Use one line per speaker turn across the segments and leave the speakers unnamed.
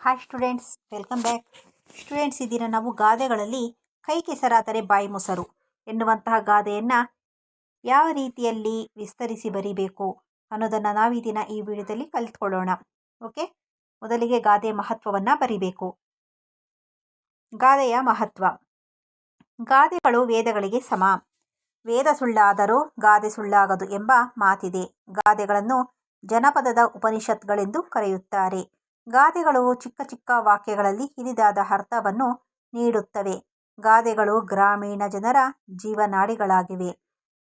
Hi students, welcome back. Students, ಇದೀನ ನಾವು ಗಾದೆಗಳಲ್ಲಿ ಕೈ ಕೆಸರಾದರೆ ಬಾಯಿ ಮೊಸರು ಎನ್ನುವಂತಹ ಗಾದೆಯನ್ನು ಯಾವ ರೀತಿಯಲ್ಲಿ ವಿಸ್ತರಿಸಿ ಬರೀಬೇಕು ಅನ್ನೋದನ್ನು ನಾವು ಈ ದಿನ ಈ ವಿಡಿಯೋದಲ್ಲಿ ಕಲಿತ್ಕೊಳ್ಳೋಣ. ಓಕೆ, ಮೊದಲಿಗೆ ಗಾದೆ ಮಹತ್ವವನ್ನು ಬರಿಬೇಕು. ಗಾದೆಯ ಮಹತ್ವ. ಗಾದೆಗಳು ವೇದಗಳಿಗೆ ಸಮ. ವೇದ ಸುಳ್ಳಾದರೂ ಗಾದೆ ಸುಳ್ಳಾಗದು ಎಂಬ ಮಾತಿದೆ. ಗಾದೆಗಳನ್ನು ಜನಪದದ ಉಪನಿಷತ್ಗಳೆಂದು ಕರೆಯುತ್ತಾರೆ. ಗಾದೆಗಳು ಚಿಕ್ಕ ಚಿಕ್ಕ ವಾಕ್ಯಗಳಲ್ಲಿ ಹಿರಿದಾದ ಅರ್ಥವನ್ನು ನೀಡುತ್ತವೆ. ಗಾದೆಗಳು ಗ್ರಾಮೀಣ ಜನರ ಜೀವನಾಡಿಗಳಾಗಿವೆ.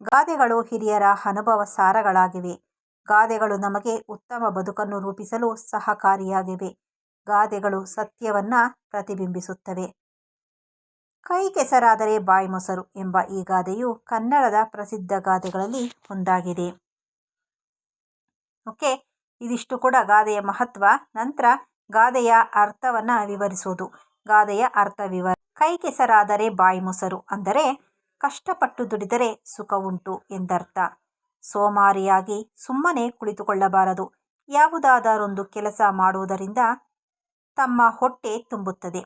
ಗಾದೆಗಳು ಹಿರಿಯರ ಅನುಭವ ಸಾರಗಳಾಗಿವೆ. ಗಾದೆಗಳು ನಮಗೆ ಉತ್ತಮ ಬದುಕನ್ನು ರೂಪಿಸಲು ಸಹಕಾರಿಯಾಗಿವೆ. ಗಾದೆಗಳು ಸತ್ಯವನ್ನು ಪ್ರತಿಬಿಂಬಿಸುತ್ತವೆ. ಕೈ ಕೆಸರಾದರೆ ಬಾಯಿ ಮೊಸರು ಎಂಬ ಈ ಗಾದೆಯು ಕನ್ನಡದ ಪ್ರಸಿದ್ಧ ಗಾದೆಗಳಲ್ಲಿ ಒಂದಾಗಿದೆ. ಓಕೆ, ಇದಿಷ್ಟು ಕೂಡ ಗಾದೆಯ ಮಹತ್ವ. ನಂತರ ಗಾದೆಯ ಅರ್ಥವನ್ನು ವಿವರಿಸೋದು. ಗಾದೆಯ ಅರ್ಥ ವಿವರ. ಕೈ ಕೆಸರಾದರೆ ಬಾಯಿ ಮೊಸರು ಅಂದರೆ ಕಷ್ಟಪಟ್ಟು ದುಡಿದರೆ ಸುಖ ಉಂಟು ಎಂದರ್ಥ. ಸೋಮಾರಿಯಾಗಿ ಸುಮ್ಮನೆ ಕುಳಿತುಕೊಳ್ಳಬಾರದು. ಯಾವುದಾದರೊಂದು ಕೆಲಸ ಮಾಡುವುದರಿಂದ ತಮ್ಮ ಹೊಟ್ಟೆ ತುಂಬುತ್ತದೆ.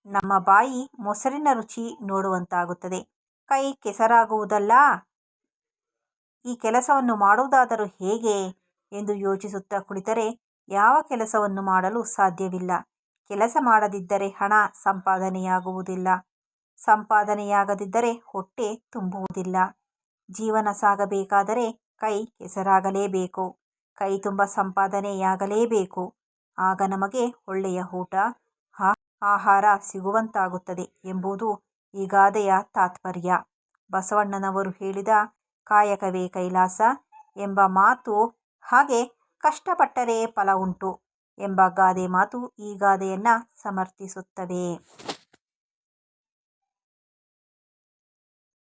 ನಮ್ಮ ಬಾಯಿ ಮೊಸರಿನ ರುಚಿ ನೋಡುವಂತಾಗುತ್ತದೆ. ಕೈ ಕೆಸರಾಗುವುದಲ್ಲ, ಈ ಕೆಲಸವನ್ನು ಮಾಡುವುದಾದರೂ ಹೇಗೆ ಎಂದು ಯೋಚಿಸುತ್ತಾ ಕುಳಿತರೆ ಯಾವ ಕೆಲಸವನ್ನು ಮಾಡಲು ಸಾಧ್ಯವಿಲ್ಲ. ಕೆಲಸ ಮಾಡದಿದ್ದರೆ ಹಣ ಸಂಪಾದನೆಯಾಗುವುದಿಲ್ಲ. ಸಂಪಾದನೆಯಾಗದಿದ್ದರೆ ಹೊಟ್ಟೆ ತುಂಬುವುದಿಲ್ಲ. ಜೀವನ ಸಾಗಬೇಕಾದರೆ ಕೈ ಕೆಸರಾಗಲೇಬೇಕು. ಕೈ ತುಂಬ ಸಂಪಾದನೆಯಾಗಲೇಬೇಕು. ಆಗ ನಮಗೆ ಒಳ್ಳೆಯ ಊಟ, ಆಹಾರ ಸಿಗುವಂತಾಗುತ್ತದೆ ಎಂಬುದು ಈ ಗಾದೆಯ ತಾತ್ಪರ್ಯ. ಬಸವಣ್ಣನವರು ಹೇಳಿದ ಕಾಯಕವೇ ಕೈಲಾಸ ಎಂಬ ಮಾತು ಹಾಗೆ ಕಷ್ಟಪಟ್ಟರೆ ಫಲ ಉಂಟು ಎಂಬ ಗಾದೆ ಮಾತು ಈ ಗಾದೆಯನ್ನು ಸಮರ್ಥಿಸುತ್ತವೆ.